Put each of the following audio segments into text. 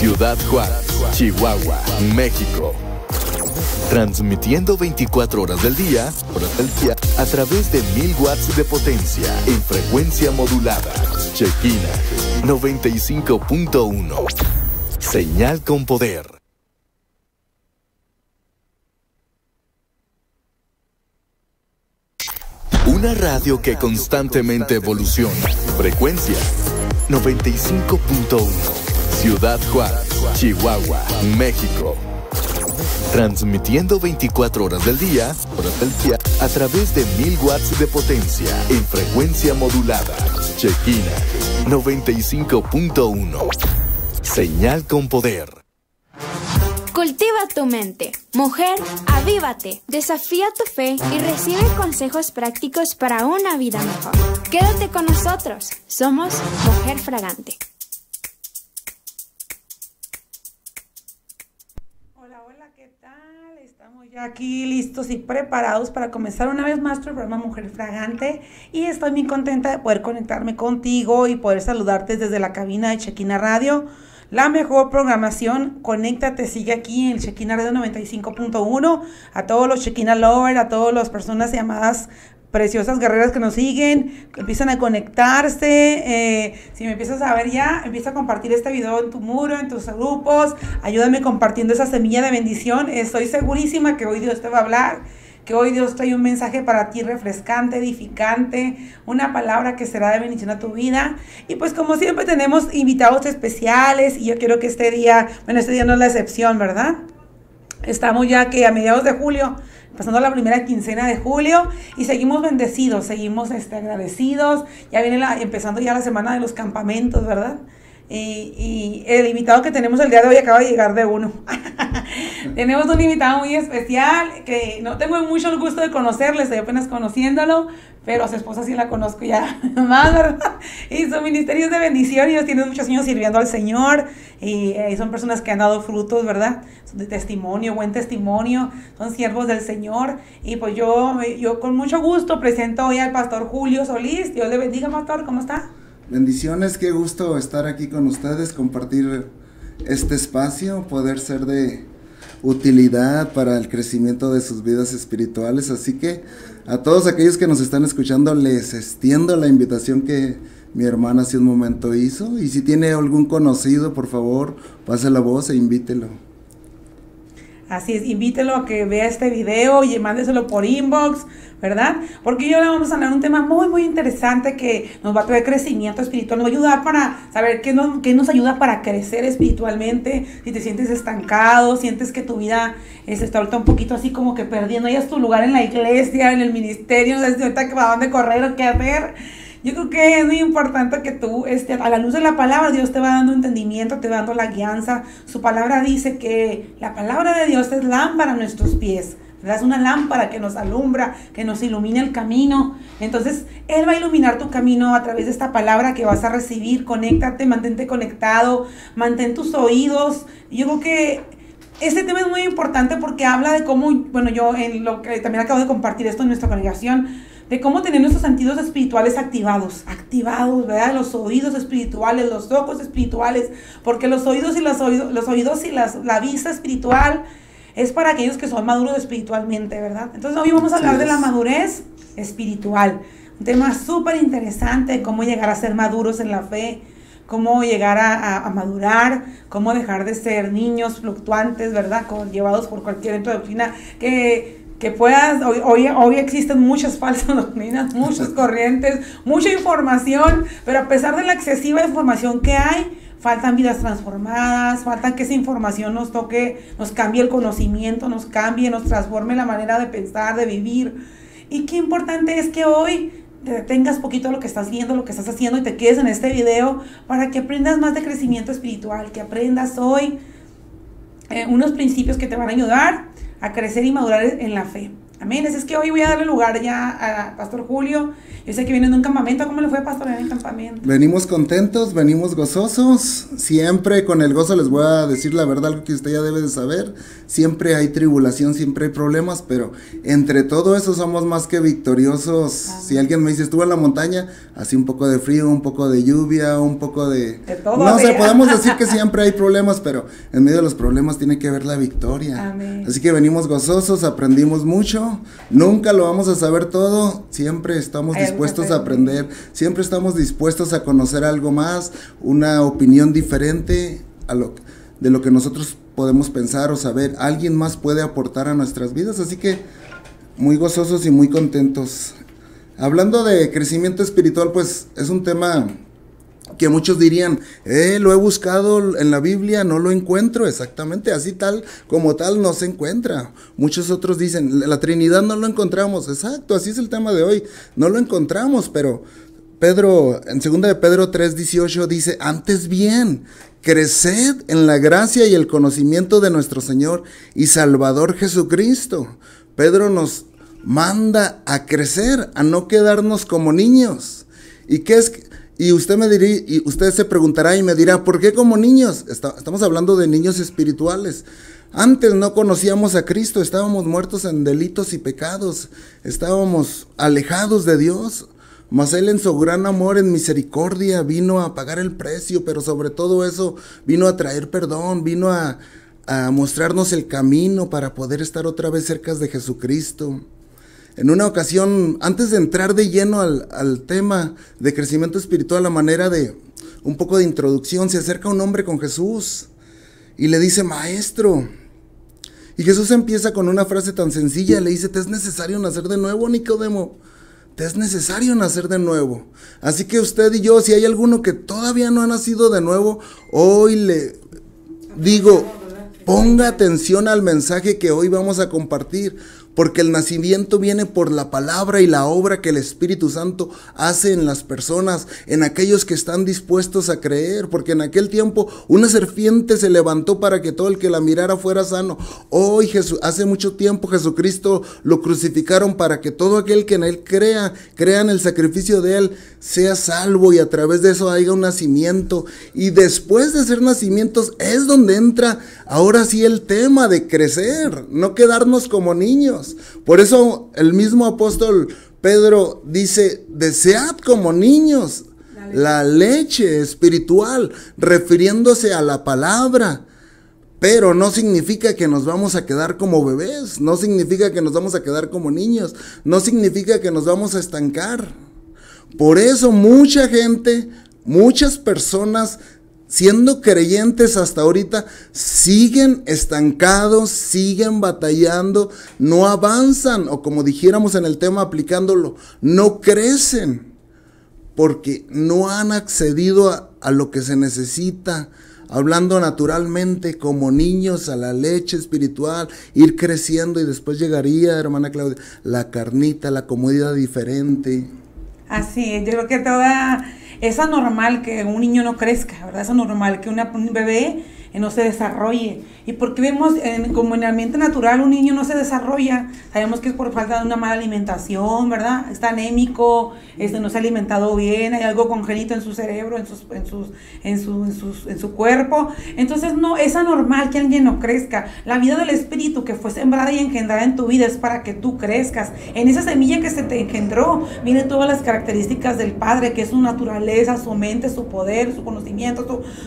Ciudad Juárez, Chihuahua, México. Transmitiendo 24 horas del día a través de 1000 watts de potencia en frecuencia modulada. Shekina 95.1. Señal con poder. Una radio que constantemente evoluciona. Frecuencia 95.1. Ciudad Juárez, Chihuahua, México. Transmitiendo 24 horas del día a través de 1000 watts de potencia en frecuencia modulada. Shekina 95.1. Señal con poder. Cultiva tu mente. Mujer, avívate. Desafía tu fe y recibe consejos prácticos para una vida mejor. Quédate con nosotros. Somos Mujer Fragante. Hola, hola, ¿qué tal? Estamos ya aquí listos y preparados para comenzar una vez más nuestro programa Mujer Fragante. Y estoy muy contenta de poder conectarme contigo y poder saludarte desde la cabina de Shekina Radio. La mejor programación, conéctate, sigue aquí en Shekina Radio 95.1, a todos los Shekina Lovers, a todas las personas llamadas preciosas guerreras que nos siguen, que empiezan a conectarse. Si me empiezas a ver ya, empieza a compartir este video en tu muro, en tus grupos, ayúdame compartiendo esa semilla de bendición. Estoy segurísima que hoy Dios te va a hablar, que hoy Dios trae un mensaje para ti refrescante, edificante, una palabra que será de bendición a tu vida. Y pues como siempre tenemos invitados especiales y yo quiero que este día no es la excepción, ¿verdad? Estamos ya que a mediados de julio, pasando la primera quincena de julio y seguimos bendecidos, seguimos agradecidos. Ya viene empezando ya la semana de los campamentos, ¿verdad? Y el invitado que tenemos el día de hoy acaba de llegar de uno. Tenemos un invitado muy especial que no tengo mucho el gusto de conocerle, estoy apenas conociéndolo, pero a su esposa sí la conozco ya más, ¿verdad? Y su ministerio es de bendición, ellos tienen muchos años sirviendo al Señor y son personas que han dado frutos, ¿verdad? Son de testimonio, buen testimonio, son siervos del Señor. Y pues yo con mucho gusto presento hoy al pastor Julio Solís. Dios le bendiga, pastor, ¿cómo está? Bendiciones, qué gusto estar aquí con ustedes, compartir este espacio, poder ser de utilidad para el crecimiento de sus vidas espirituales. Así que a todos aquellos que nos están escuchando les extiendo la invitación que mi hermana hace un momento hizo, y si tiene algún conocido, por favor, pase la voz e invítelo. Así es, invítelo a que vea este video y mándeselo por inbox, ¿verdad? Porque yo le vamos a hablar un tema muy, muy interesante que nos va a traer crecimiento espiritual, nos va a ayudar para saber qué nos ayuda para crecer espiritualmente. Si te sientes estancado, sientes que tu vida está ahorita un poquito así como que perdiendo, ya es tu lugar en la iglesia, en el ministerio, no sabes ahorita para dónde correr o qué hacer. Yo creo que es muy importante que tú, a la luz de la palabra, Dios te va dando entendimiento, te va dando la guianza. Su palabra dice que la palabra de Dios es lámpara a nuestros pies, ¿verdad? Es una lámpara que nos alumbra, que nos ilumina el camino. Entonces, Él va a iluminar tu camino a través de esta palabra que vas a recibir. Conéctate, mantente conectado, mantén tus oídos. Yo creo que este tema es muy importante porque habla de cómo, bueno, yo en lo que también acabo de compartir esto en nuestra congregación, de cómo tener nuestros sentidos espirituales activados, ¿verdad? Los oídos espirituales, los ojos espirituales, porque los oídos y la vista espiritual es para aquellos que son maduros espiritualmente, ¿verdad? Entonces hoy vamos a hablar de la madurez espiritual, un tema súper interesante, cómo llegar a ser maduros en la fe, cómo llegar a madurar, cómo dejar de ser niños fluctuantes, ¿verdad? Llevados por cualquier doctrina que puedas. Hoy existen muchas falsas doctrinas, muchas corrientes, mucha información, pero a pesar de la excesiva información que hay, faltan vidas transformadas, faltan que esa información nos toque, nos cambie el conocimiento, nos cambie, nos transforme la manera de pensar, de vivir. Y qué importante es que hoy te detengas poquito lo que estás viendo, lo que estás haciendo y te quedes en este video para que aprendas más de crecimiento espiritual, que aprendas hoy unos principios que te van a ayudar a crecer y madurar en la fe. Amén. Así es que hoy voy a darle lugar ya a Pastor Julio. Yo sé que viene de un campamento. ¿Cómo le fue, Pastor, en el campamento? Venimos contentos, venimos gozosos. Siempre con el gozo les voy a decir la verdad, algo que usted ya debe de saber. Siempre hay tribulación, siempre hay problemas, pero entre todo eso somos más que victoriosos. Amén. Si alguien me dice, estuve en la montaña, así un poco de frío, un poco de lluvia, un poco de todo. No sé, podemos decir que siempre hay problemas, pero en medio de los problemas tiene que haber la victoria. Amén. Así que venimos gozosos, aprendimos mucho. Nunca lo vamos a saber todo, siempre estamos dispuestos a aprender, siempre estamos dispuestos a conocer algo más, una opinión diferente de lo que nosotros podemos pensar o saber. Alguien más puede aportar a nuestras vidas, así que muy gozosos y muy contentos. Hablando de crecimiento espiritual, pues es un tema que muchos dirían, lo he buscado en la Biblia, no lo encuentro. Exactamente, así tal como tal no se encuentra. Muchos otros dicen, la Trinidad no lo encontramos. Exacto, así es el tema de hoy, no lo encontramos, pero Pedro, en 2 de Pedro 3:18 dice, antes bien, creced en la gracia y el conocimiento de nuestro Señor y Salvador Jesucristo. Pedro nos manda a crecer, a no quedarnos como niños. ¿Y qué es? Y usted se preguntará y me dirá, ¿por qué como niños? Estamos hablando de niños espirituales. Antes no conocíamos a Cristo, estábamos muertos en delitos y pecados, estábamos alejados de Dios, mas Él en su gran amor, en misericordia, vino a pagar el precio, pero sobre todo eso, vino a traer perdón, vino a mostrarnos el camino para poder estar otra vez cerca de Jesucristo. En una ocasión, antes de entrar de lleno al tema de crecimiento espiritual, a manera de un poco de introducción, se acerca un hombre con Jesús y le dice, maestro. Y Jesús empieza con una frase tan sencilla, le dice, ¿te es necesario nacer de nuevo, Nicodemo? Te es necesario nacer de nuevo. Así que usted y yo, si hay alguno que todavía no ha nacido de nuevo, hoy le digo, ponga atención al mensaje que hoy vamos a compartir. Porque el nacimiento viene por la palabra y la obra que el Espíritu Santo hace en las personas, en aquellos que están dispuestos a creer. Porque en aquel tiempo una serpiente se levantó para que todo el que la mirara fuera sano. Hoy, hace mucho tiempo, Jesucristo lo crucificaron para que todo aquel que en Él crea en el sacrificio de Él, sea salvo y a través de eso haya un nacimiento. Y después de ser nacimientos es donde entra ahora sí el tema de crecer, no quedarnos como niños. Por eso el mismo apóstol Pedro dice, desead como niños la leche espiritual, refiriéndose a la palabra. Pero no significa que nos vamos a quedar como bebés, no significa que nos vamos a quedar como niños, no significa que nos vamos a estancar. Por eso mucha gente, muchas personas, siendo creyentes hasta ahorita, siguen estancados, siguen batallando, no avanzan, o como dijéramos en el tema aplicándolo, no crecen, porque no han accedido a lo que se necesita, hablando naturalmente como niños, a la leche espiritual, ir creciendo, y después llegaría, hermana Claudia, la carnita, la comida diferente. Así es, yo creo que es anormal que un niño no crezca, ¿verdad? Es anormal que un bebé no se desarrolle. Y porque vemos como en el ambiente natural un niño no se desarrolla, sabemos que es por falta de una mala alimentación, ¿verdad? Está anémico, no se ha alimentado bien, hay algo congénito en su cerebro, en su cuerpo. Entonces no, es anormal que alguien no crezca. La vida del Espíritu que fue sembrada y engendrada en tu vida es para que tú crezcas. En esa semilla que se te engendró vienen todas las características del Padre, que es su naturaleza, su mente, su poder, su conocimiento,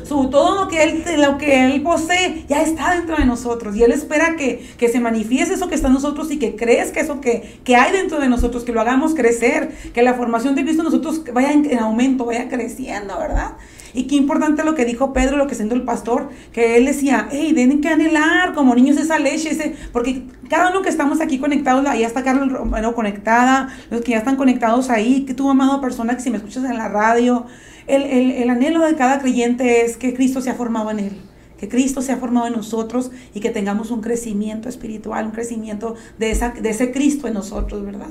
todo lo que Él posee, ya está dentro de nosotros, y Él espera que se manifieste eso que está en nosotros y que crezca eso que hay dentro de nosotros, que lo hagamos crecer, que la formación de Cristo en nosotros vaya en aumento, vaya creciendo, ¿verdad? Y qué importante lo que dijo Pedro, lo que siendo el pastor, que él decía, hey, tienen que anhelar como niños esa leche, porque cada uno que estamos aquí conectados, ahí está Carlos Romero conectada, los que ya están conectados ahí, que tú, amado persona, que si me escuchas en la radio, el anhelo de cada creyente es que Cristo se ha formado en él, que Cristo se ha formado en nosotros y que tengamos un crecimiento espiritual, un crecimiento de ese Cristo en nosotros, ¿verdad?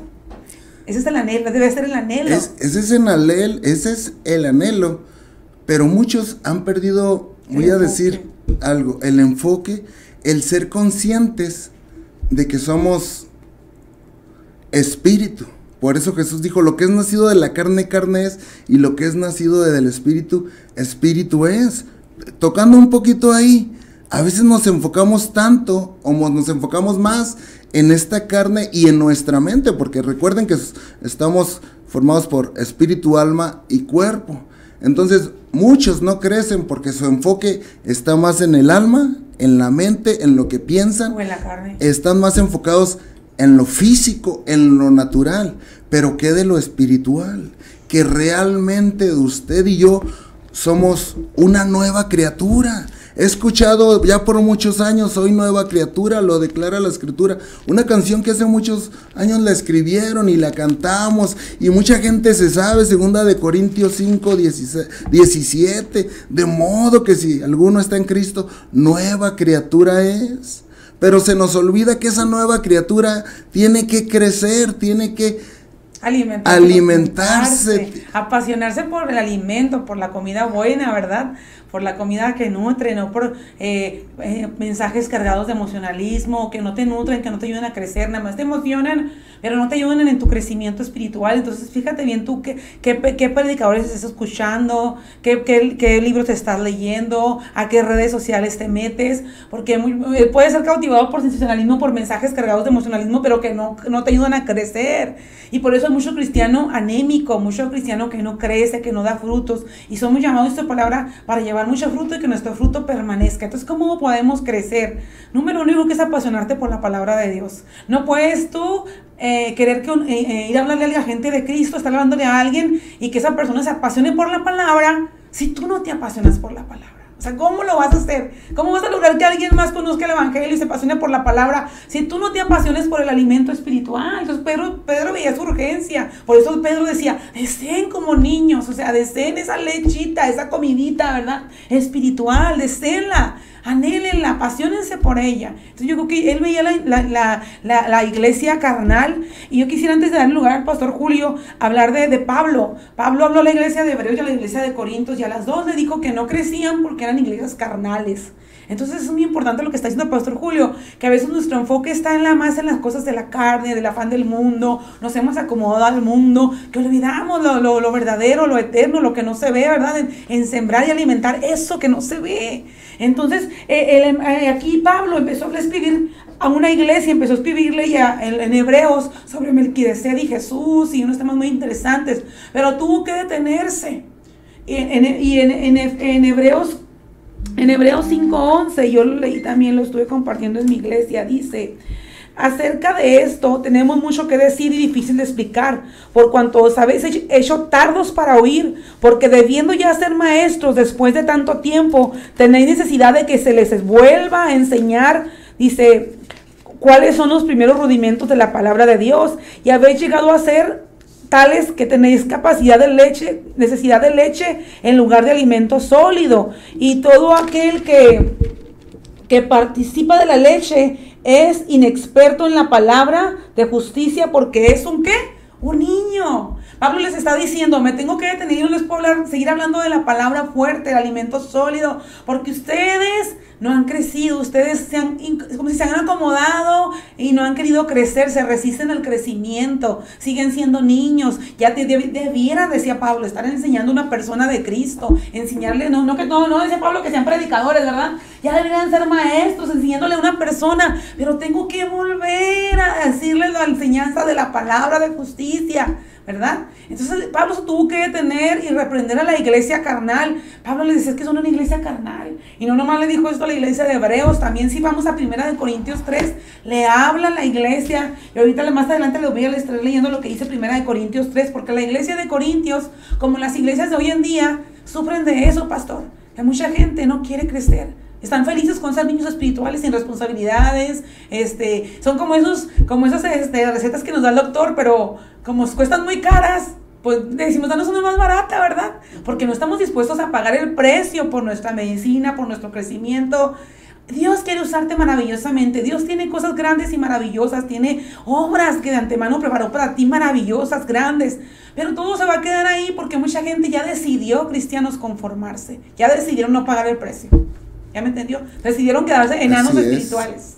Ese es el anhelo, debe ser el anhelo. Ese es el anhelo, pero muchos han perdido, voy a decir algo, el enfoque, el ser conscientes de que somos espíritu. Por eso Jesús dijo, lo que es nacido de la carne, carne es, y lo que es nacido del espíritu, espíritu es. Tocando un poquito ahí, a veces nos enfocamos tanto, o nos enfocamos más en esta carne y en nuestra mente, porque recuerden que estamos formados por espíritu, alma y cuerpo. Entonces, muchos no crecen porque su enfoque está más en el alma, en la mente, en lo que piensan. O en la carne. Están más enfocados en lo físico, en lo natural, pero ¿qué de lo espiritual? Que realmente usted y yo somos una nueva criatura. He escuchado ya por muchos años, soy nueva criatura, lo declara la escritura. Una canción que hace muchos años la escribieron y la cantamos, y mucha gente se sabe, 2 Corintios 5, 17, de modo que si alguno está en Cristo, nueva criatura es. Pero se nos olvida que esa nueva criatura tiene que crecer, tiene que alimentarse, apasionarse por el alimento, por la comida buena, ¿verdad? Por la comida que nutre, no por mensajes cargados de emocionalismo, que no te nutren, que no te ayuden a crecer, nada más te emocionan, pero no te ayudan en tu crecimiento espiritual. Entonces fíjate bien tú qué predicadores estás escuchando, qué libros te estás leyendo, a qué redes sociales te metes, porque puedes ser cautivado por sensacionalismo, por mensajes cargados de emocionalismo, pero que no te ayudan a crecer. Y por eso hay mucho cristiano anémico, mucho cristiano que no crece, que no da frutos, y somos llamados a esta palabra para llevar mucho fruto y que nuestro fruto permanezca. Entonces, ¿cómo podemos crecer? Número uno, que es apasionarte por la palabra de Dios. No puedes tú querer ir a hablarle a la gente de Cristo, estar hablándole a alguien y que esa persona se apasione por la palabra si tú no te apasionas por la palabra. O sea, ¿cómo lo vas a hacer? ¿Cómo vas a lograr que alguien más conozca el evangelio y se apasione por la palabra si tú no te apasiones por el alimento espiritual? Entonces Pedro veía su urgencia. Por eso Pedro decía, deseen como niños, o sea, deseen esa lechita, esa comidita, ¿verdad? Espiritual, deseenla, anhélenla, apasionense por ella. Entonces yo creo que él veía la iglesia carnal, y yo quisiera, antes de darle lugar al pastor Julio, hablar de Pablo. Pablo habló a la iglesia de Hebreos y a la iglesia de Corintios, y a las dos le dijo que no crecían porque eran iglesias carnales. Entonces es muy importante lo que está diciendo el pastor Julio, que a veces nuestro enfoque está más en las cosas de la carne, del afán del mundo, nos hemos acomodado al mundo, que olvidamos lo verdadero, lo eterno, lo que no se ve, ¿verdad? En sembrar y alimentar eso que no se ve. Entonces aquí Pablo empezó a escribir a una iglesia, empezó a escribirle ya en Hebreos sobre Melquisedec y Jesús y unos temas muy interesantes, pero tuvo que detenerse. En Hebreos 5:11, yo lo leí también, lo estuve compartiendo en mi iglesia, dice: acerca de esto tenemos mucho que decir y difícil de explicar, por cuanto os habéis hecho tardos para oír, porque debiendo ya ser maestros después de tanto tiempo, tenéis necesidad de que se les vuelva a enseñar, dice, cuáles son los primeros rudimentos de la palabra de Dios, y habéis llegado a ser tales que tenéis necesidad de leche en lugar de alimento sólido. Y todo aquel que participa de la leche es inexperto en la palabra de justicia, porque es un niño. Pablo les está diciendo, me tengo que detener y no les puedo seguir hablando de la palabra fuerte, el alimento sólido, porque ustedes no han crecido, ustedes es como si se han acomodado y no han querido crecer, se resisten al crecimiento, siguen siendo niños. Ya debieran, decía Pablo, estar enseñando a una persona de Cristo, enseñarle, no decía Pablo que sean predicadores, ¿verdad? Ya deberían ser maestros, enseñándole a una persona, pero tengo que volver a decirle la enseñanza de la palabra de justicia, ¿verdad? Entonces Pablo se tuvo que detener y reprender a la iglesia carnal. Pablo le decía, es que son una iglesia carnal, y no nomás le dijo esto a la iglesia de Hebreos, también si vamos a 1 Corintios 3, le habla a la iglesia, y ahorita más adelante les voy a estar leyendo lo que dice 1 Corintios 3, porque la iglesia de Corintios, como las iglesias de hoy en día, sufren de eso, pastor, que mucha gente no quiere crecer. Están felices con ser niños espirituales sin responsabilidades, son como esas recetas que nos da el doctor, pero como cuestan muy caras, pues decimos, danos una más barata, ¿verdad? Porque no estamos dispuestos a pagar el precio por nuestra medicina, por nuestro crecimiento. Dios quiere usarte maravillosamente. Dios tiene cosas grandes y maravillosas, tiene obras que de antemano preparó para ti, maravillosas, grandes, pero todo se va a quedar ahí porque mucha gente ya decidió, cristianos, conformarse, ya decidieron no pagar el precio. ¿Ya me entendió? Decidieron quedarse enanos espirituales.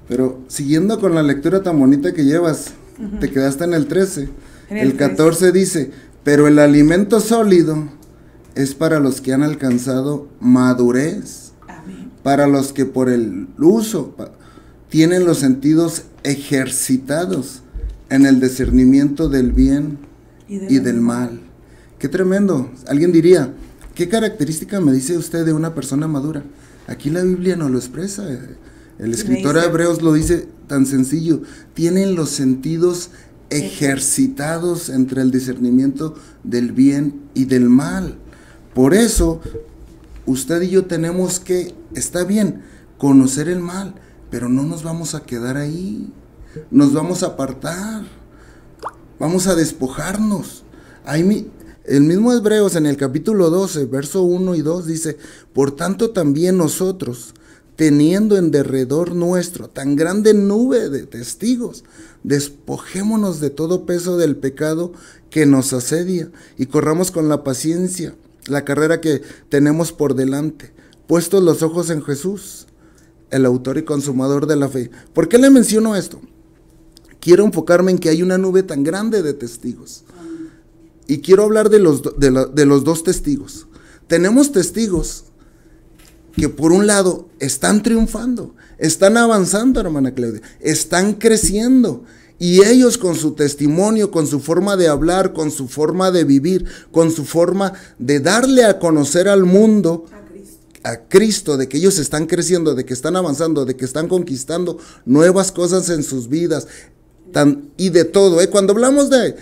Pero siguiendo con la lectura tan bonita que llevas, Te quedaste en el 13. En El 14 dice, pero el alimento sólido es para los que han alcanzado madurez, Amén. para los que por el uso tienen los sentidos ejercitados en el discernimiento del bien y del mal. Qué tremendo. Alguien diría, ¿qué característica me dice usted de una persona madura? Aquí la Biblia no lo expresa. El escritor de Hebreos lo dice tan sencillo. Tienen los sentidos ejercitados entre el discernimiento del bien y del mal. Por eso, usted y yo tenemos que, está bien, conocer el mal, pero no nos vamos a quedar ahí. Nos vamos a apartar. Vamos a despojarnos. El mismo Hebreos en el capítulo 12, verso 1 y 2 dice, por tanto también nosotros, teniendo en derredor nuestro tan grande nube de testigos, despojémonos de todo peso del pecado que nos asedia y corramos con la paciencia la carrera que tenemos por delante, puestos los ojos en Jesús, el autor y consumador de la fe. ¿Por qué le menciono esto? Quiero enfocarme en que hay una nube tan grande de testigos. Y quiero hablar de los dos testigos. Tenemos testigos que por un lado están triunfando, están avanzando, hermana Claudia, están creciendo. Y ellos con su testimonio, con su forma de hablar, con su forma de vivir, con su forma de darle a conocer al mundo a Cristo, de que ellos están creciendo, de que están avanzando, de que están conquistando nuevas cosas en sus vidas, y de todo. Cuando hablamos de...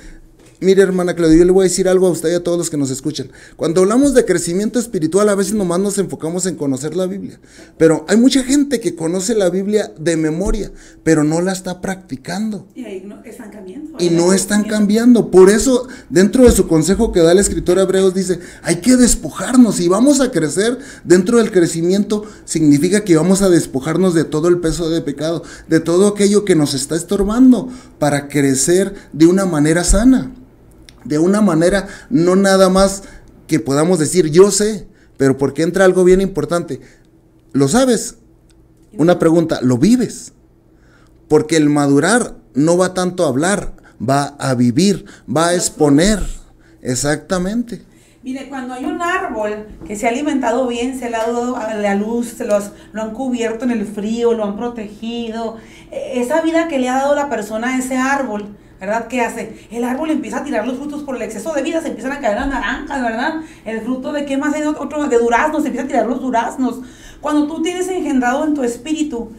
Mire, hermana Claudia, yo le voy a decir algo a usted y a todos los que nos escuchan. Cuando hablamos de crecimiento espiritual, a veces nomás nos enfocamos en conocer la Biblia. Pero hay mucha gente que conoce la Biblia de memoria, pero no la está practicando. Y ahí no están cambiando. Y no están cambiando. Por eso, dentro de su consejo que da el escritor de Hebreos, dice, hay que despojarnos. Y vamos a crecer. Dentro del crecimiento significa que vamos a despojarnos de todo el peso de pecado, de todo aquello que nos está estorbando, para crecer de una manera sana. De una manera, no nada más que podamos decir, yo sé, pero porque entra algo bien importante. ¿Lo sabes? Una pregunta, ¿lo vives? Porque el madurar no va tanto a hablar, va a vivir, va a exponer. Exactamente. Mire, cuando hay un árbol que se ha alimentado bien, se le ha dado a la luz, lo han cubierto en el frío, lo han protegido, esa vida que le ha dado la persona a ese árbol, ¿verdad? ¿Qué hace? El árbol empieza a tirar los frutos por el exceso de vida, se empiezan a caer las naranjas, ¿verdad? El fruto de, ¿qué más hay? Otro de duraznos, se empieza a tirar los duraznos. Cuando tú tienes engendrado en tu espíritu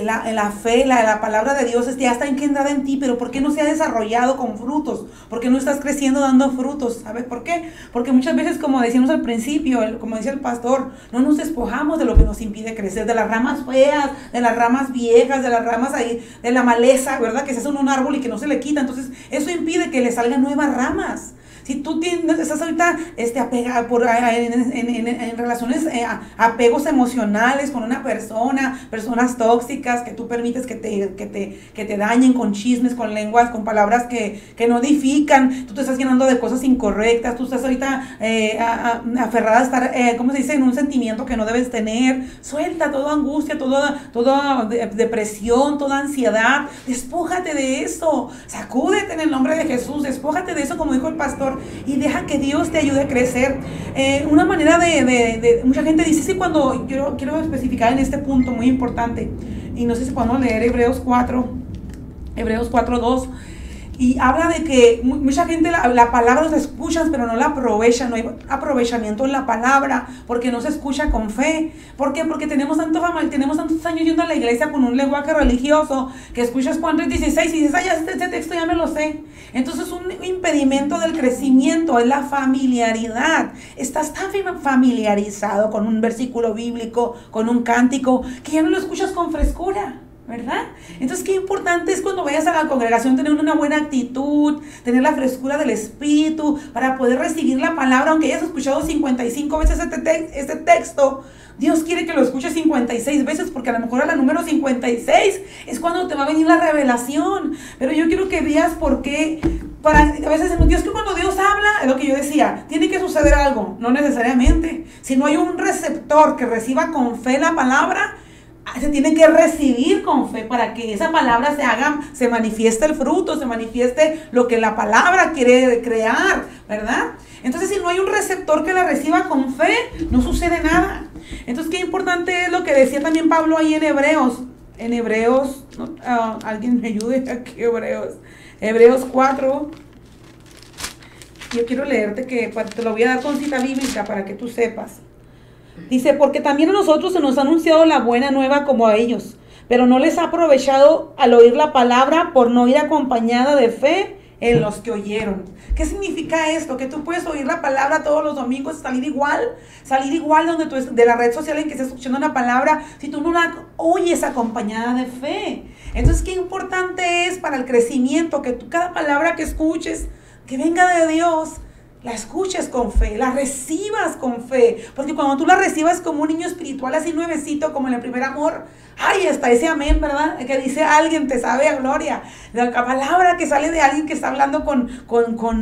la fe, la palabra de Dios ya está engendrada en ti, pero ¿por qué no se ha desarrollado con frutos? ¿Por qué no estás creciendo dando frutos? ¿Sabes por qué? Porque muchas veces, como decíamos al principio, como decía el pastor, no nos despojamos de lo que nos impide crecer, de las ramas feas, de las ramas viejas, de las ramas ahí, de la maleza, ¿verdad? Que se hace un árbol y que no se le quita, entonces eso impide que le salgan nuevas ramas. Si tú estás ahorita apegado en relaciones, apegos emocionales con una persona, personas tóxicas que tú permites que te dañen con chismes, con lenguas, con palabras que no edifican, tú te estás llenando de cosas incorrectas, tú estás ahorita aferrada a estar, ¿cómo se dice?, en un sentimiento que no debes tener. Suelta toda angustia, toda depresión, toda ansiedad, despójate de eso, sacúdete en el nombre de Jesús, despójate de eso, como dijo el pastor, y deja que Dios te ayude a crecer. Una manera de mucha gente dice, sí, cuando yo quiero especificar en este punto muy importante, y no sé si podemos leer Hebreos 4:2, y habla de que mucha gente la palabra los escucha, pero no la aprovechan, no hay aprovechamiento en la palabra, porque no se escucha con fe. ¿Por qué? Porque tenemos tantos años yendo a la iglesia con un lenguaje religioso, que escuchas Juan 3:16 y dices, ya este texto ya me lo sé. Entonces un impedimento del crecimiento es la familiaridad. Estás tan familiarizado con un versículo bíblico, con un cántico, que ya no lo escuchas con frescura, ¿verdad? Entonces, qué importante es cuando vayas a la congregación tener una buena actitud, tener la frescura del espíritu para poder recibir la palabra, aunque hayas escuchado 55 veces este texto. Dios quiere que lo escuches 56 veces, porque a lo mejor a la número 56 es cuando te va a venir la revelación. Pero yo quiero que veas por qué. A veces Dios, que cuando Dios habla, es lo que yo decía, tiene que suceder algo, no necesariamente. Si no hay un receptor que reciba con fe la palabra, se tiene que recibir con fe para que esa palabra se manifieste el fruto, se manifieste lo que la palabra quiere crear, ¿verdad? Entonces, si no hay un receptor que la reciba con fe, no sucede nada. Entonces, qué importante es lo que decía también Pablo ahí en Hebreos. En Hebreos, ¿no? Alguien me ayude aquí, Hebreos 4. Yo quiero leerte que te lo voy a dar con cita bíblica para que tú sepas. Dice, porque también a nosotros se nos ha anunciado la buena nueva como a ellos, pero no les ha aprovechado al oír la palabra por no ir acompañada de fe en los que oyeron. ¿Qué significa esto? Que tú puedes oír la palabra todos los domingos, salir igual de la red social en que estés escuchando una palabra, si tú no la oyes acompañada de fe. Entonces, qué importante es para el crecimiento que tú cada palabra que escuches, que venga de Dios, la escuches con fe, la recibas con fe, porque cuando tú la recibas como un niño espiritual así nuevecito, como en el primer amor, ay, hasta ese amén, ¿verdad? Que dice alguien, te sabe a gloria. La palabra que sale de alguien que está hablando con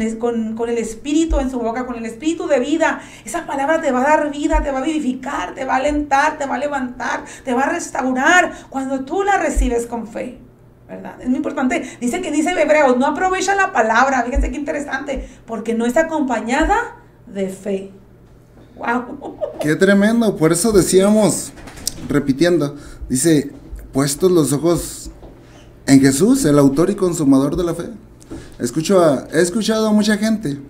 el espíritu en su boca, con el espíritu de vida, esa palabra te va a dar vida, te va a vivificar, te va a alentar, te va a levantar, te va a restaurar, cuando tú la recibes con fe, ¿verdad? Es muy importante. Dice Hebreos, no aprovecha la palabra, fíjense qué interesante, porque no está acompañada de fe. Wow. Qué tremendo, por eso decíamos, repitiendo, dice, puestos los ojos en Jesús, el autor y consumador de la fe. He escuchado a mucha gente,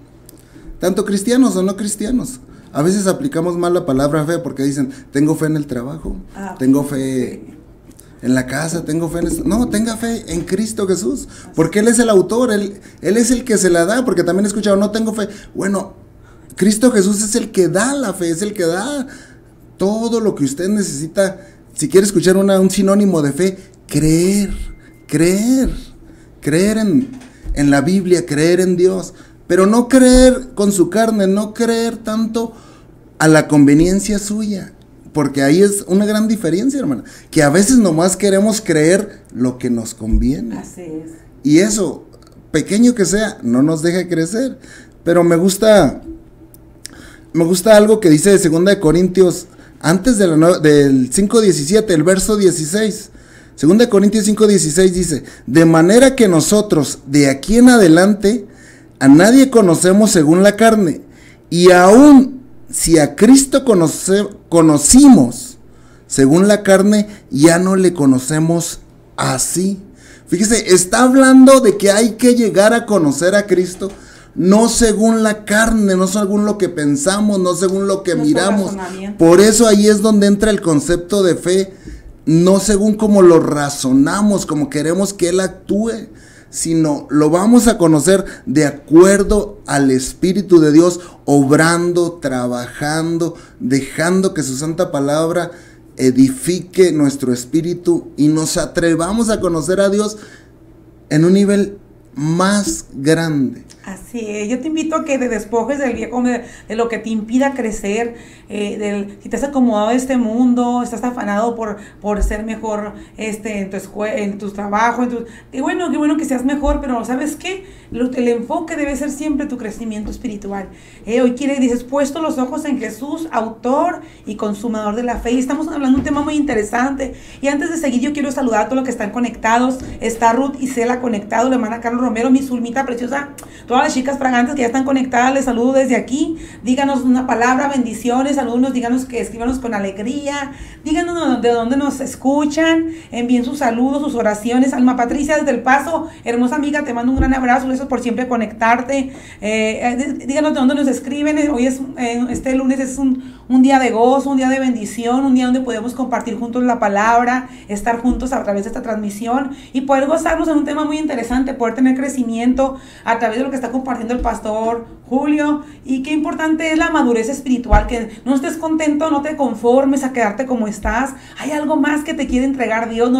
tanto cristianos o no cristianos, a veces aplicamos mal la palabra fe porque dicen, tengo fe en el trabajo, tengo fe en la casa, tengo fe en esto. No, tenga fe en Cristo Jesús, porque Él es el autor, Él es el que se la da, porque también he escuchado, no tengo fe. Bueno, Cristo Jesús es el que da la fe, es el que da todo lo que usted necesita. Si quiere escuchar un sinónimo de fe, creer en la Biblia, creer en Dios, pero no creer con su carne, no creer tanto a la conveniencia suya. Porque ahí es una gran diferencia, hermana, que a veces nomás queremos creer lo que nos conviene. Así es. Y eso, pequeño que sea, no nos deja crecer. Pero me gusta algo que dice de 2 de Corintios, antes del 5:17, el verso 16. 2 de Corintios 5:16 dice, de manera que nosotros, de aquí en adelante, a nadie conocemos según la carne, y aún si a Cristo conocimos según la carne, ya no le conocemos así. Fíjese, está hablando de que hay que llegar a conocer a Cristo, no según la carne, no según lo que pensamos, no según lo que miramos. Por eso ahí es donde entra el concepto de fe, no según como lo razonamos, como queremos que Él actúe, sino lo vamos a conocer de acuerdo al Espíritu de Dios, obrando, trabajando, dejando que su santa palabra edifique nuestro espíritu y nos atrevamos a conocer a Dios en un nivel más grande. Así es, yo te invito a que te despojes del viejo, de lo que te impida crecer, si te has acomodado a este mundo, estás afanado por ser mejor en tu trabajo, qué bueno que seas mejor, pero ¿sabes qué? El enfoque debe ser siempre tu crecimiento espiritual. Hoy dices, puesto los ojos en Jesús, autor y consumador de la fe, y estamos hablando de un tema muy interesante, y antes de seguir yo quiero saludar a todos los que están conectados. Está Ruth y Cela conectado, la hermana Carlos Romero, mi Zulmita preciosa, todas las chicas fragantes que ya están conectadas, les saludo desde aquí. Díganos una palabra, bendiciones, saludos, díganos que escríbanos con alegría, díganos de dónde nos escuchan, envíen sus saludos, sus oraciones. Alma Patricia desde El Paso, hermosa amiga, te mando un gran abrazo, gracias por siempre conectarte. Díganos de dónde nos escriben. Hoy este lunes es un día de gozo, un día de bendición, un día donde podemos compartir juntos la palabra, estar juntos a través de esta transmisión y poder gozarnos en un tema muy interesante, poder tener crecimiento a través de lo que está compartiendo el pastor Julio. Y qué importante es la madurez espiritual, que no estés contento, no te conformes a quedarte como estás. Hay algo más que te quiere entregar Dios.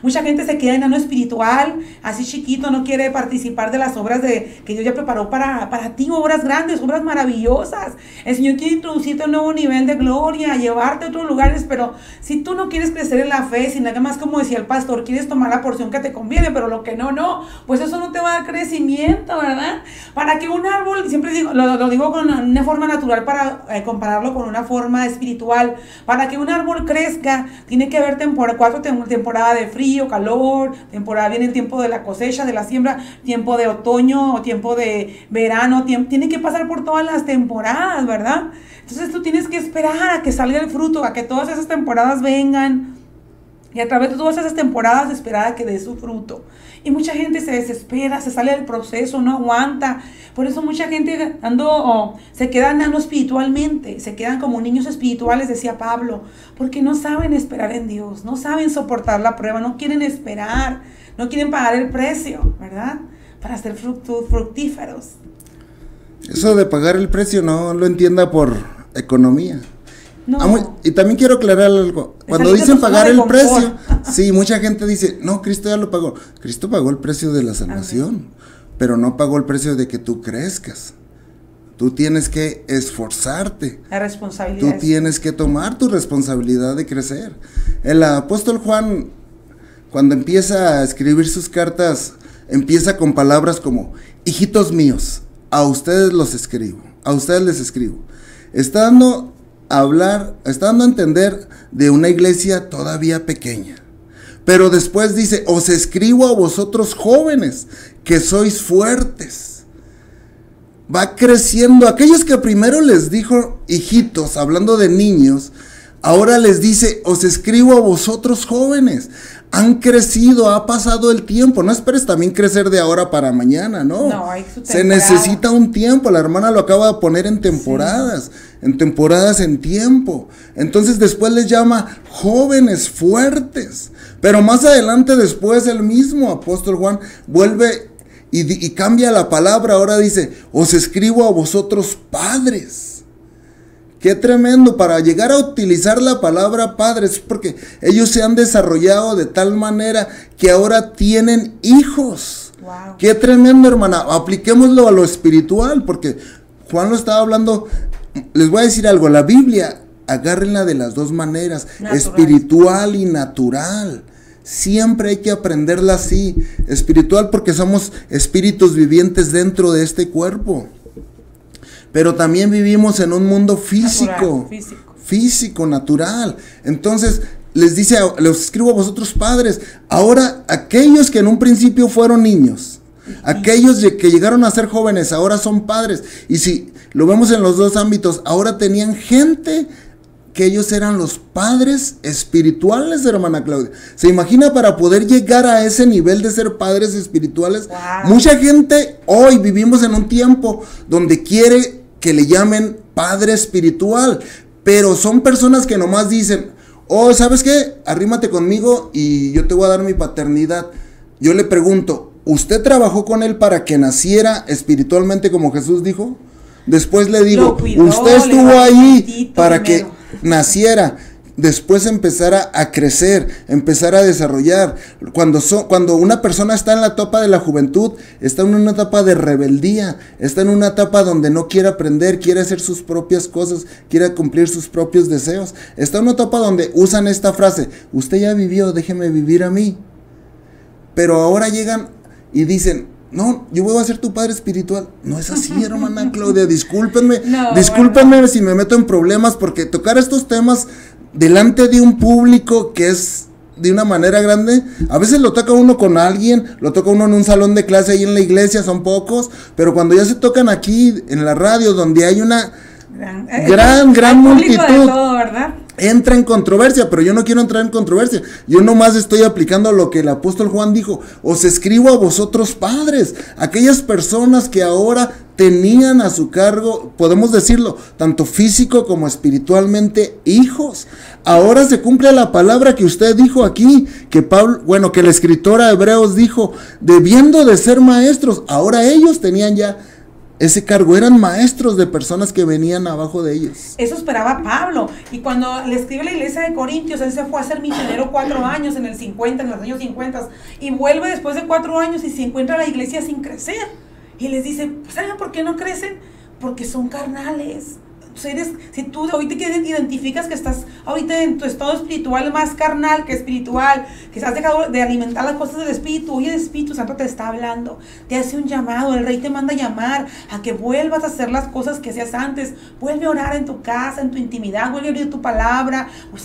Mucha gente se queda enano espiritual, así chiquito, no quiere participar de las obras que Dios ya preparó para ti, obras grandes, obras maravillosas. El Señor quiere introducirte a un nuevo nivel de gloria, llevarte a otros lugares, pero si tú no quieres crecer en la fe, si nada más, como decía el pastor, quieres tomar la porción que te conviene, pero lo que no, pues eso no te va a dar crecimiento, ¿verdad? Para que un árbol, siempre digo lo digo con una forma natural para compararlo con una forma espiritual. Para que un árbol crezca, tiene que haber temporada de frío, calor, viene el tiempo de la cosecha, de la siembra, tiempo de otoño o tiempo de verano, tiene que pasar por todas las temporadas, ¿verdad? Entonces tú tienes que esperar a que salga el fruto, a que todas esas temporadas vengan. Y a través de todas esas temporadas esperar a que dé su fruto. Y mucha gente se desespera, se sale del proceso, no aguanta. Por eso mucha gente se queda andando espiritualmente, se quedan como niños espirituales, decía Pablo, porque no saben esperar en Dios, no saben soportar la prueba, no quieren esperar, no quieren pagar el precio, ¿verdad? Para ser fructíferos. Eso de pagar el precio no lo entienda por economía. No. Y también quiero aclarar algo. Cuando dicen pagar el precio, sí, mucha gente dice, no, Cristo ya lo pagó. Cristo pagó el precio de la salvación, pero no pagó el precio de que tú crezcas. Tú tienes que esforzarte. La responsabilidad. Tú tienes que tomar tu responsabilidad de crecer. El apóstol Juan, cuando empieza a escribir sus cartas, empieza con palabras como, hijitos míos, a ustedes los escribo, a ustedes les escribo. Está dando a entender de una iglesia todavía pequeña. Pero después dice, os escribo a vosotros jóvenes, que sois fuertes. Va creciendo. Aquellos que primero les dijo hijitos, hablando de niños, ahora les dice, os escribo a vosotros jóvenes. Han crecido, ha pasado el tiempo. No esperes también crecer de ahora para mañana, ¿no? No, hay su temporada. Se necesita un tiempo. La hermana lo acaba de poner en temporadas. Sí. En temporadas, en tiempo. Entonces después les llama jóvenes fuertes. Pero más adelante después el mismo apóstol Juan vuelve y cambia la palabra. Ahora dice, os escribo a vosotros padres. Qué tremendo, para llegar a utilizar la palabra padres, porque ellos se han desarrollado de tal manera que ahora tienen hijos. Wow. Qué tremendo, hermana. Apliquémoslo a lo espiritual, porque Juan lo estaba hablando. Les voy a decir algo, la Biblia, agárrenla de las dos maneras, natural, espiritual y natural. Siempre hay que aprenderla así, espiritual, porque somos espíritus vivientes dentro de este cuerpo. Pero también vivimos en un mundo físico, natural. Entonces, les dice, les escribo a vosotros padres. Ahora, aquellos que en un principio fueron niños, aquellos que llegaron a ser jóvenes, ahora son padres. Y si lo vemos en los dos ámbitos, ahora tenían gente que ellos eran los padres espirituales, hermana Claudia. ¿Se imagina para poder llegar a ese nivel de ser padres espirituales? Wow. Mucha gente hoy vivimos en un tiempo donde quiere que le llamen padre espiritual, pero son personas que nomás dicen, oh, ¿sabes qué? Arrímate conmigo y yo te voy a dar mi paternidad. Yo le pregunto, ¿usted trabajó con él para que naciera espiritualmente como Jesús dijo? Después le digo, usted estuvo ahí para que naciera, después empezara a crecer, empezar a desarrollar. Cuando una persona está en la etapa de la juventud, está en una etapa de rebeldía, está en una etapa donde no quiere aprender, quiere hacer sus propias cosas, quiere cumplir sus propios deseos. Está en una etapa donde usan esta frase, usted ya vivió, déjeme vivir a mí. Pero ahora llegan y dicen, no, yo voy a ser tu padre espiritual. No es así, hermana Claudia, discúlpenme, discúlpenme si me meto en problemas, porque tocar estos temas delante de un público que es de una manera grande, a veces lo toca uno con alguien, lo toca uno en un salón de clase ahí en la iglesia, son pocos, pero cuando ya se tocan aquí en la radio, donde hay una gran multitud, de todo, ¿verdad? Entra en controversia, pero yo no quiero entrar en controversia. Yo nomás estoy aplicando lo que el apóstol Juan dijo. Os escribo a vosotros padres, aquellas personas que ahora tenían a su cargo, podemos decirlo, tanto físico como espiritualmente, hijos. Ahora se cumple la palabra que usted dijo aquí, que que el escritor a Hebreos dijo, debiendo de ser maestros, ahora ellos tenían ya ese cargo, eran maestros de personas que venían abajo de ellos. Eso esperaba Pablo. Y cuando le escribe a la iglesia de Corintios, él se fue a ser misionero 4 años en los años 50, y vuelve después de 4 años y se encuentra la iglesia sin crecer. Y les dice, ¿saben por qué no crecen? Porque son carnales. Si tú ahorita identificas que estás ahorita en tu estado espiritual más carnal que espiritual, que has dejado de alimentar las cosas del Espíritu, hoy el Espíritu Santo te está hablando, te hace un llamado, el Rey te manda a llamar a que vuelvas a hacer las cosas que hacías antes. Vuelve a orar en tu casa, en tu intimidad, vuelve a abrir tu palabra, pues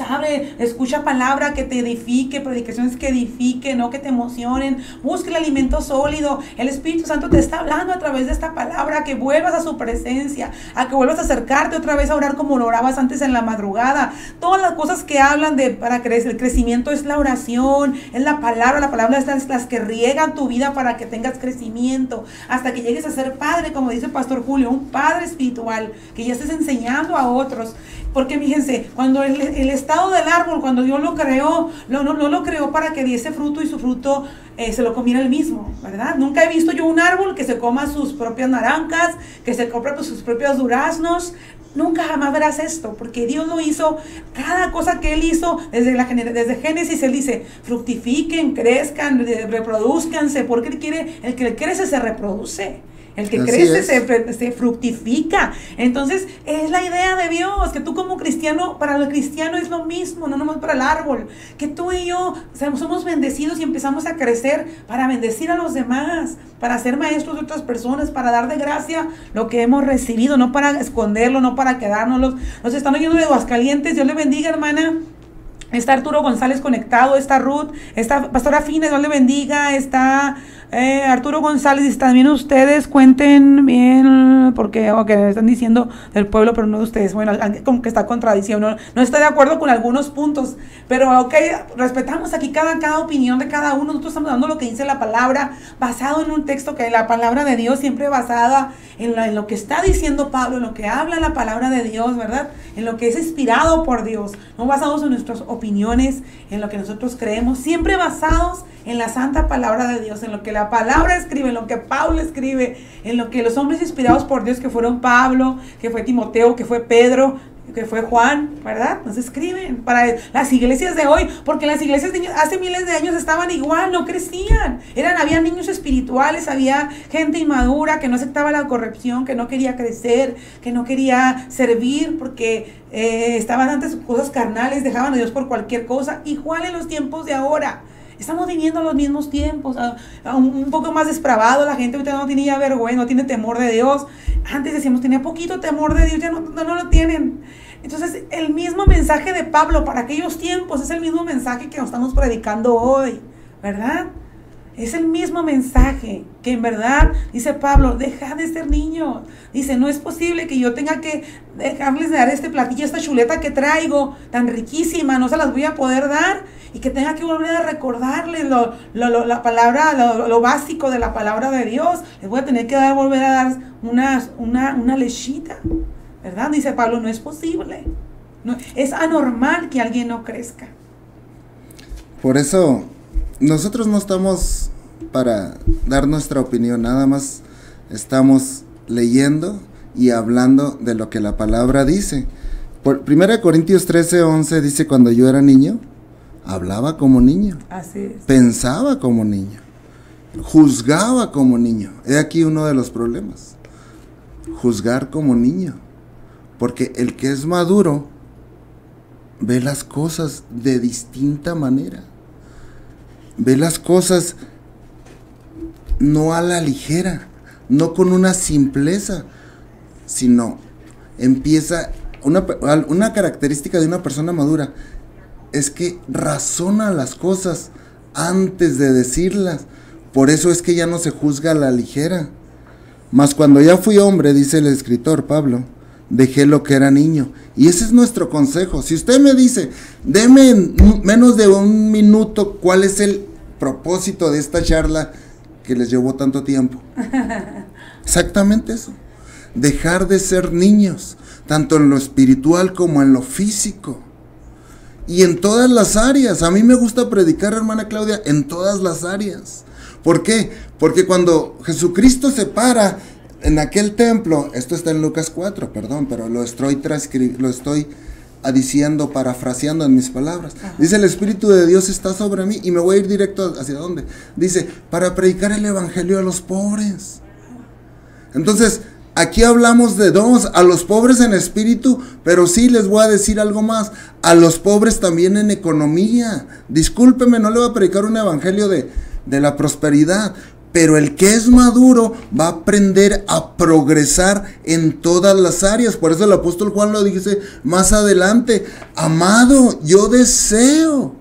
escucha palabra que te edifique, predicaciones que edifiquen, no que te emocionen. Busca el alimento sólido. El Espíritu Santo te está hablando a través de esta palabra, que vuelvas a su presencia, a que vuelvas a acercarte otra vez a orar como lo orabas antes en la madrugada. Todas las cosas que hablan para crecer, el crecimiento es la oración, es la palabra es las que riegan tu vida para que tengas crecimiento, hasta que llegues a ser padre, como dice el Pastor Julio, un padre espiritual, que ya estés enseñando a otros. Porque fíjense, cuando el estado del árbol, cuando Dios lo creó, no lo creó para que diese fruto y su fruto se lo comiera él mismo, ¿verdad? Nunca he visto yo un árbol que se coma sus propias naranjas, que se compre sus propios duraznos. Nunca jamás verás esto, porque Dios lo hizo. Cada cosa que Él hizo desde Génesis, Él dice: fructifiquen, crezcan, reproduzcanse, porque Él quiere, el que crece se reproduce. El que crece se fructifica. Entonces, es la idea de Dios, que tú como cristiano, para el cristiano es lo mismo, no nomás para el árbol. Que tú y yo somos bendecidos y empezamos a crecer para bendecir a los demás, para ser maestros de otras personas, para dar de gracia lo que hemos recibido, no para esconderlo, no para quedárnoslo. Nos están oyendo de Aguascalientes, Dios le bendiga, hermana. Está Arturo González conectado, está Ruth, está Pastora Fina, Dios le bendiga, está Arturo González, y también ustedes cuenten bien, porque están diciendo del pueblo, pero no de ustedes. Bueno, como que está contradicción, no estoy de acuerdo con algunos puntos, pero respetamos aquí cada opinión de cada uno. Nosotros estamos dando lo que dice la palabra, basado en un texto, que la palabra de Dios siempre basada en lo que está diciendo Pablo, en lo que habla la palabra de Dios, ¿verdad? En lo que es inspirado por Dios, no basados en nuestras opiniones, en lo que nosotros creemos, siempre basados en la santa palabra de Dios, en lo que la palabra escribe, en lo que Pablo escribe, en lo que los hombres inspirados por Dios, que fueron Pablo, que fue Timoteo, que fue Pedro, que fue Juan, ¿verdad? Nos escriben para las iglesias de hoy, porque las iglesias de hace miles de años estaban igual, no crecían. Había niños espirituales, había gente inmadura que no aceptaba la corrección, que no quería crecer, que no quería servir, porque estaban antes cosas carnales, dejaban a Dios por cualquier cosa. Igual en los tiempos de ahora. Estamos viviendo los mismos tiempos, un poco más despravado. La gente ahorita no tiene ya vergüenza, no tiene temor de Dios. Antes decíamos, tenía poquito temor de Dios, ya no lo tienen. Entonces, el mismo mensaje de Pablo para aquellos tiempos es el mismo mensaje que nos estamos predicando hoy, ¿verdad? Es el mismo mensaje que en verdad, dice Pablo, deja de ser niños. Dice, no es posible que yo tenga que dejarles de dar este platillo, esta chuleta que traigo, tan riquísima, no se las voy a poder dar, y que tenga que volver a recordarles la palabra, lo básico de la palabra de Dios. Les voy a tener que volver a dar una lechita, ¿verdad? Dice Pablo, no es posible. No, es anormal que alguien no crezca. Por eso nosotros no estamos para dar nuestra opinión, nada más estamos leyendo y hablando de lo que la palabra dice. Por 1 Corintios 13:11 dice: cuando yo era niño, hablaba como niño, así es, pensaba como niño, juzgaba como niño. He aquí uno de los problemas: juzgar como niño, porque el que es maduro ve las cosas de distinta manera. Ve las cosas no a la ligera, no con una simpleza, sino empieza, una característica de una persona madura es que razona las cosas antes de decirlas. Por eso es que ya no se juzga a la ligera. Mas cuando ya fui hombre, dice el escritor Pablo, dejé lo que era niño. Y ese es nuestro consejo. Si usted me dice, deme en menos de un minuto cuál es el propósito de esta charla que les llevó tanto tiempo. Exactamente eso. Dejar de ser niños, tanto en lo espiritual como en lo físico. Y en todas las áreas. A mí me gusta predicar, hermana Claudia, en todas las áreas. ¿Por qué? Porque cuando Jesucristo se para en aquel templo, esto está en Lucas 4, perdón, pero lo estoy diciendo, parafraseando en mis palabras. Ajá. Dice, el Espíritu de Dios está sobre mí, y me voy a ir directo hacia dónde. Dice, para predicar el evangelio a los pobres. Entonces, Aquí hablamos de dos, a los pobres en espíritu, pero sí les voy a decir algo más, a los pobres también en economía. Discúlpeme, no le voy a predicar un evangelio de la prosperidad, pero el que es maduro va a aprender a progresar en todas las áreas. Por eso el apóstol Juan lo dice más adelante: amado, yo deseo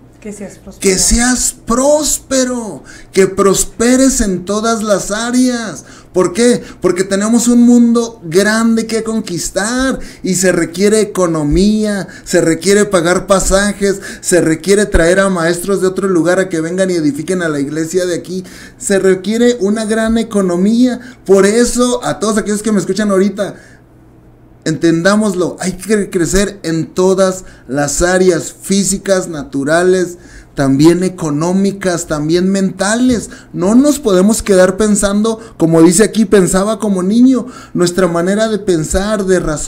que seas próspero, que prosperes en todas las áreas. ¿Por qué? Porque tenemos un mundo grande que conquistar y se requiere economía, se requiere pagar pasajes, se requiere traer a maestros de otro lugar a que vengan y edifiquen a la iglesia de aquí. Se requiere una gran economía. Por eso, a todos aquellos que me escuchan ahorita, entendámoslo, hay que crecer en todas las áreas físicas, naturales, también económicas, también mentales. No nos podemos quedar pensando, como dice aquí, pensaba como niño. Nuestra manera de pensar, de razonar,